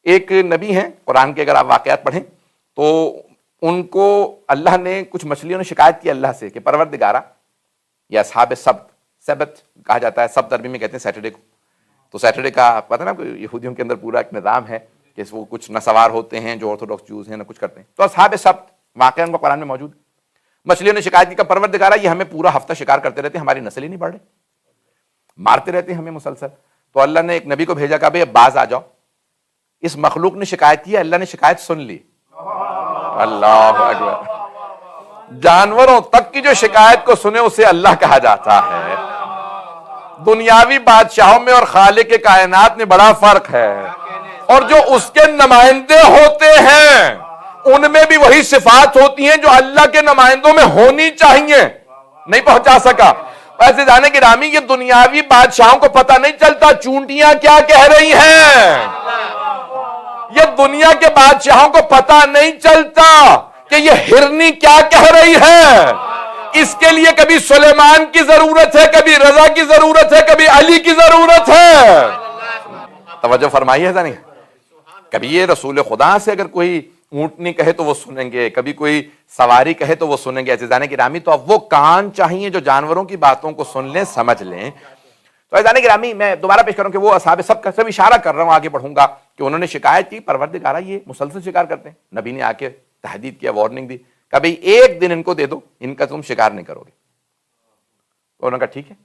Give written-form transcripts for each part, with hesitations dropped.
ایک نبی ہیں قرآن کے، اگر آپ واقعات پڑھیں تو ان کو اللہ نے کچھ مچھلیوں نے شکایت کی اللہ سے کہ پروردگارا، یا اصحاب سبت کہا جاتا ہے، سبت عربی میں کہتے ہیں سیٹرڈے کو، تو سیٹرڈے کا پتہ نا یہودیوں کے اندر پورا ایک نظام ہے کہ وہ کچھ نہ سوار ہوتے ہیں جو آرتھوڈاکس جوز ہیں نہ کچھ کرتے ہیں، تو اصحاب سبت واقعہ ان کو قرآن میں موجود ہے۔ مچھلیوں نے شکایت کی کہ پروردگارا یہ ہمیں پورا ہفتہ شکار کرتے رہتے ہیں، ہماری نسل ہی نہیں بڑھ رہی، مارتے رہتے ہیں ہمیں مسلسل۔ تو اللہ نے ایک نبی کو بھیجا کہ بھائی اب باز آ جاؤ، اس مخلوق نے شکایت کی، اللہ نے شکایت سن لی۔ اللہ اکبر، جانوروں تک کی جو شکایت کو سنے اسے اللہ کہا جاتا ہے۔ دنیاوی بادشاہوں میں اور خالق کائنات میں بڑا فرق ہے، اور جو اس کے نمائندے ہوتے ہیں ان میں بھی وہی صفات ہوتی ہیں جو اللہ کے نمائندوں میں ہونی چاہیے۔ نہیں پہنچا سکا۔ ویسے جانے کی رامی، یہ دنیاوی بادشاہوں کو پتہ نہیں چلتا چونٹیاں کیا کہہ رہی ہیں، یہ دنیا کے بادشاہوں کو پتہ نہیں چلتا کہ یہ ہرنی کیا کہہ رہی ہے۔ اس کے لیے کبھی سلیمان کی ضرورت ہے، کبھی رضا کی ضرورت ہے، کبھی علی کی ضرورت ہے۔ توجہ فرمائی ہے نہیں؟ کبھی یہ رسول خدا سے اگر کوئی اونٹنی کہے تو وہ سنیں گے، کبھی کوئی سواری کہے تو وہ سنیں گے۔ عزیزان گرامی، تو اب وہ کان چاہیے جو جانوروں کی باتوں کو سن لیں، سمجھ لیں۔ تو عزیزان گرامی، میں دوبارہ پیش کروں کہ وہ اصحاب سب کا سب اشارہ کر رہا ہوں، آگے بڑھوں گا، کہ انہوں نے شکایت کی پروردگارا یہ مسلسل شکار کرتے ہیں۔ نبی نے آ کے تحدید کیا، وارننگ دی، کہ بھئی ایک دن ان کو دے دو، ان کا تم شکار نہیں کرو گے۔ تو انہوں نے کہا ٹھیک ہے۔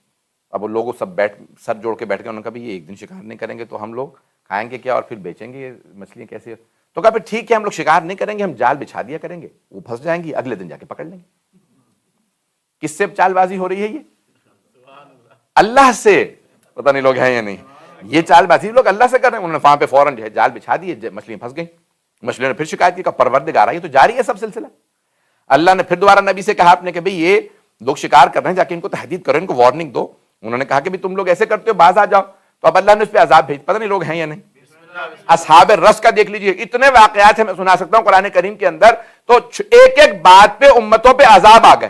اب وہ لوگ سب سر جوڑ کے بیٹھ گئے، انہوں نے کہا بھئی ایک دن شکار نہیں کریں گے تو ہم لوگ کھائیں گے کیا اور پھر بیچیں گے یہ مچھلیاں کیسے؟ تو کہا پھر ٹھیک ہے، ہم لوگ شکار نہیں کریں گے، ہم جال بچھا دیا کریں گے، وہ پھنس جائیں گی، اگلے دن جا کے پکڑ لیں گے۔ کس سے چال بازی ہو رہی ہے؟ یہ اللہ سے۔ پتہ نہیں لوگ ہیں یا نہیں، یہ چال بازی لوگ اللہ سے کر رہے ہیں۔ انہوں نے وہاں پہ فوراً جو ہے جال بچھا دیے، مچھلیاں پھنس گئیں۔ مچھلیوں نے پھر شکایت کی کہ پروردگارا یہ تو جاری ہے سب سلسلہ۔ اللہ نے پھر دوبارہ نبی سے کہا اپنے کہ بھئی یہ لوگ شکار کر رہے ہیں، جا کے ان کو تحدید کرو، ان کو وارننگ دو۔ انہوں نے کہا کہ تم لوگ ایسے کرتے ہو، باز آ جاؤ۔ تو اب اللہ نے اس پہ عذاب بھیج، پتہ نہیں لوگ ہیں یا نہیں۔ اصحاب رس کا دیکھ لیجئے، اتنے واقعات ہیں میں سنا سکتا ہوں قرآن کریم کے اندر، تو ایک ایک بات پہ امتوں پہ عذاب آ گئے،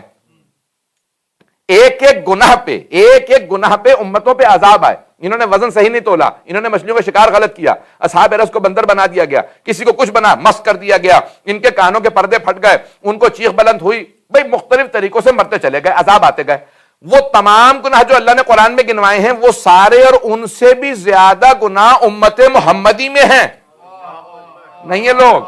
ایک ایک گناہ پہ امتوں پہ عذاب آئے۔ انہوں نے وزن صحیح نہیں تولا، انہوں نے مچھلیوں کا شکار غلط کیا، اصحاب رس کو بندر بنا دیا گیا، کسی کو کچھ بنا مست کر دیا گیا، ان کے کانوں کے پردے پھٹ گئے، ان کو چیخ بلند ہوئی، بھئی مختلف طریقوں سے مرتے چلے گئے، عذاب آتے گئے۔ وہ تمام گناہ جو اللہ نے قرآن میں گنوائے ہیں، وہ سارے اور ان سے بھی زیادہ گناہ امت محمدی میں ہیں۔ نہیں ہے لوگ،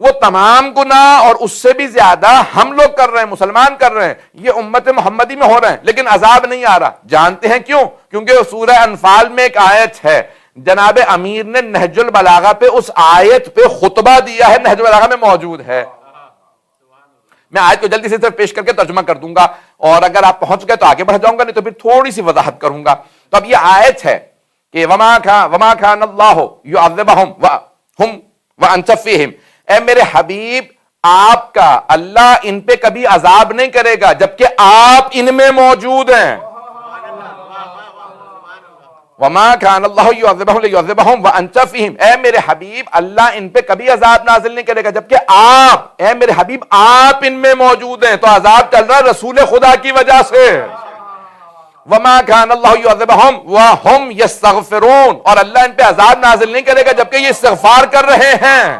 وہ تمام گناہ اور اس سے بھی زیادہ ہم لوگ کر رہے ہیں، مسلمان کر رہے ہیں، یہ امت محمدی میں ہو رہے ہیں، لیکن عذاب نہیں آ رہا۔ جانتے ہیں کیوں؟ کیونکہ سورہ انفال میں ایک آیت ہے، جناب امیر نے نہج البلاغہ پہ اس آیت پہ خطبہ دیا ہے، نہج البلاغہ میں موجود ہے۔ میں آیت کو جلدی سے صرف پیش کر کے ترجمہ کر دوں گا، اور اگر آپ پہنچ گئے تو آگے بڑھ جاؤں گا، نہیں تو پھر تھوڑی سی وضاحت کروں گا۔ تو اب یہ آیت ہے کہ وما کان اللہ یعذبہم وہم وانت فیہم، اے میرے حبیب آپ کا اللہ ان پہ کبھی عذاب نہیں کرے گا جبکہ آپ ان میں موجود ہیں۔ وما کان اللہ یعذبہم وانت فیہم، اے میرے حبیب اللہ ان پہ کبھی عذاب نازل نہیں کرے گا جبکہ آپ، اے میرے حبیب آپ ان میں موجود ہیں۔ تو عذاب چل رہا ہے رسول خدا کی وجہ سے۔ وما کان اللہ یعذبہم وہم یستغفرون، اور اللہ ان پہ عذاب نازل نہیں کرے گا جبکہ یہ استغفار کر رہے ہیں۔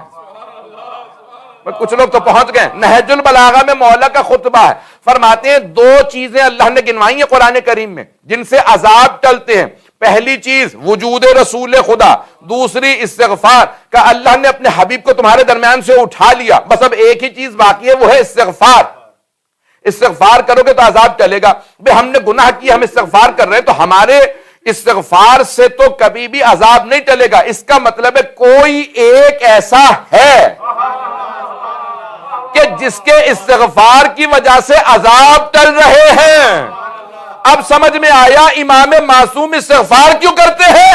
کچھ لوگ تو پہنچ گئے۔ نہج البلاغہ میں مولا کا خطبہ ہے، فرماتے ہیں دو چیزیں اللہ نے گنوائی ہیں قرآن کریم میں جن سے عذاب ٹلتے ہیں۔ پہلی چیز وجود رسول خدا، دوسری استغفار، کہ اللہ نے اپنے حبیب کو تمہارے درمیان سے اٹھا لیا، بس اب ایک ہی چیز باقی ہے، وہ ہے استغفار۔ استغفار کرو گے تو عذاب ٹلے گا۔ ہم نے گناہ کیا، ہم استغفار کر رہے ہیں، تو ہمارے استغفار سے تو کبھی بھی عذاب نہیں ٹلے گا۔ اس کا مطلب ہے کوئی ایک ایسا ہے کہ جس کے استغفار کی وجہ سے عذاب ٹل رہے ہیں۔ اب سمجھ میں آیا امام معصوم استغفار کیوں کرتے ہیں؟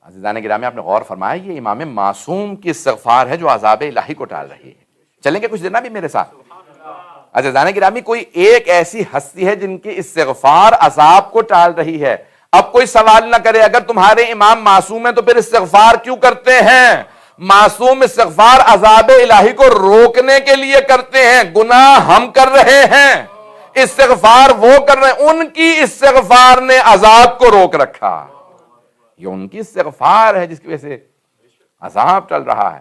عزیزان گرامی، آپ نے غور فرمایا یہ امام معصوم کی استغفار ہے جو عذاب الہی کو ٹال رہی ہے۔ چلیں گے کچھ دینا بھی میرے ساتھ؟ عزیزان گرامی، کوئی ایک ایسی ہستی ہے جن کی استغفار عذاب کو ٹال رہی ہے۔ اب کوئی سوال نہ کرے اگر تمہارے امام معصوم ہیں تو پھر استغفار کیوں کرتے ہیں؟ معصوم استغفار عذاب الہی کو روکنے کے لیے کرتے ہیں۔ گناہ ہم کر رہے ہیں، استغفار وہ کر رہے ہیں، ان کی استغفار نے عذاب کو روک رکھا۔ یہ ان کی استغفار ہے جس کی وجہ سے عذاب چل رہا ہے.